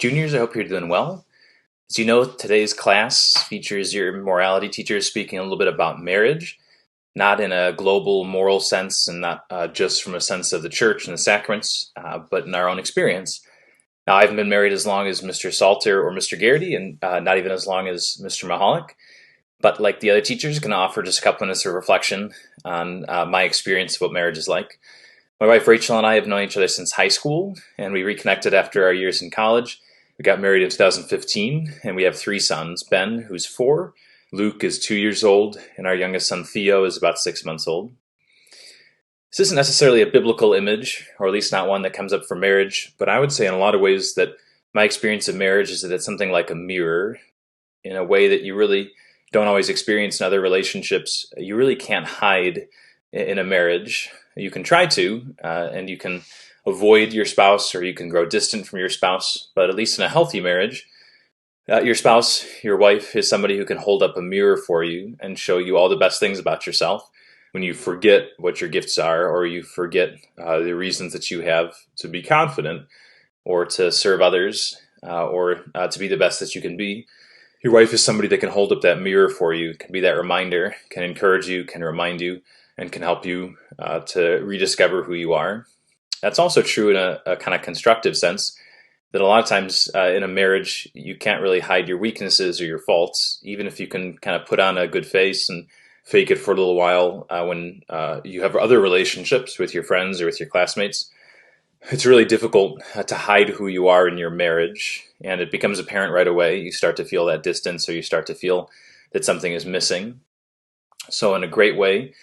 Juniors, I hope you're doing well. As you know, today's class features your morality teacher speaking a little bit about marriage, not in a global moral sense and not just from a sense of the church and the sacraments, but in our own experience. Now, I haven't been married as long as Mr. Salter or Mr. Garrity, and not even as long as Mr. Mahalik. But like the other teachers, can offer just a couple minutes of reflection on my experience of what marriage is like. My wife Rachel and I have known each other since high school, and we reconnected after our years in college. We got married in 2015, and we have three sons: Ben, who's 4, Luke is 2 years old, and our youngest son Theo is about 6 months old. This isn't necessarily a biblical image, or at least not one that comes up for marriage, but I would say in a lot of ways that my experience of marriage is that it's something like a mirror in a way that you really don't always experience in other relationships. You really can't hide in a marriage. You can try to, and you can avoid your spouse or you can grow distant from your spouse, but at least in a healthy marriage, your spouse, your wife, is somebody who can hold up a mirror for you and show you all the best things about yourself when you forget what your gifts are, or you forget the reasons that you have to be confident or to serve others, or to be the best that you can be. Your wife is somebody that can hold up that mirror for you, can be that reminder, can encourage you, can remind you, and can help you to rediscover who you are. That's also true in a kind of constructive sense, that a lot of times in a marriage, you can't really hide your weaknesses or your faults, even if you can kind of put on a good face and fake it for a little while when you have other relationships with your friends or with your classmates. It's really difficult to hide who you are in your marriage, and it becomes apparent right away. You start to feel that distance, or you start to feel that something is missing. So in a great way,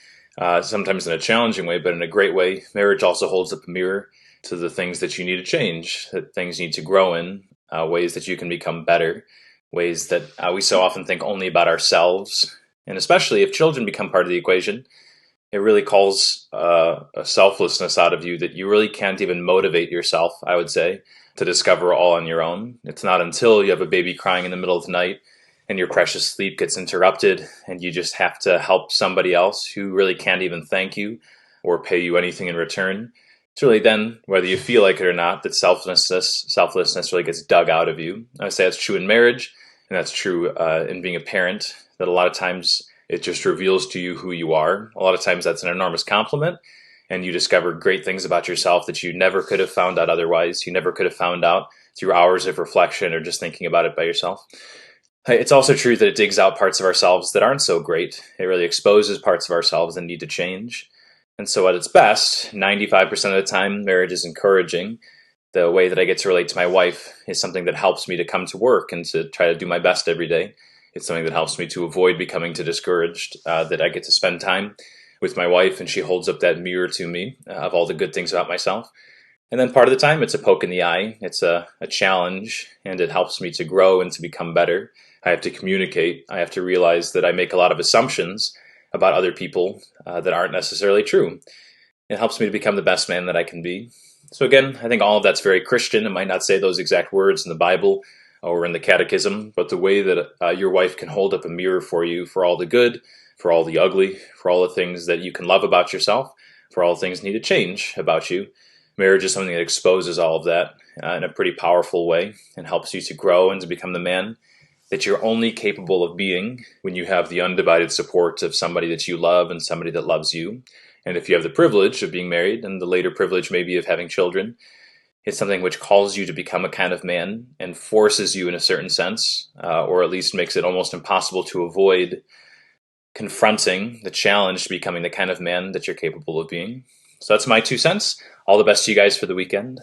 sometimes in a challenging way, but in a great way, marriage also holds up a mirror to the things that you need to change, that things need to grow in, ways that you can become better, ways that we so often think only about ourselves. And especially if children become part of the equation, it really calls a selflessness out of you that you really can't even motivate yourself, I would say, to discover all on your own. It's not until you have a baby crying in the middle of the night and your precious sleep gets interrupted and you just have to help somebody else who really can't even thank you or pay you anything in return. It's really then, whether you feel like it or not, that selflessness really gets dug out of you. I would say that's true in marriage, and that's true in being a parent, that a lot of times it just reveals to you who you are. A lot of times that's an enormous compliment, and you discover great things about yourself that you never could have found out otherwise. You never could have found out through hours of reflection or just thinking about it by yourself. It's also true that it digs out parts of ourselves that aren't so great. It really exposes parts of ourselves that need to change. And so at its best, 95% of the time, marriage is encouraging. The way that I get to relate to my wife is something that helps me to come to work and to try to do my best every day. It's something that helps me to avoid becoming too discouraged, that I get to spend time with my wife and she holds up that mirror to me of all the good things about myself. And then part of the time, it's a poke in the eye. It's a challenge, and it helps me to grow and to become better. I have to communicate. I have to realize that I make a lot of assumptions about other people that aren't necessarily true. It helps me to become the best man that I can be. So again, I think all of that's very Christian. It might not say those exact words in the Bible or in the catechism, but the way that your wife can hold up a mirror for you for all the good, for all the ugly, for all the things that you can love about yourself, for all the things that need to change about you. Marriage is something that exposes all of that in a pretty powerful way and helps you to grow and to become the man that you're only capable of being when you have the undivided support of somebody that you love and somebody that loves you. And if you have the privilege of being married, and the later privilege maybe of having children, it's something which calls you to become a kind of man and forces you in a certain sense, or at least makes it almost impossible to avoid confronting the challenge to becoming the kind of man that you're capable of being. So that's my 2 cents. All the best to you guys for the weekend.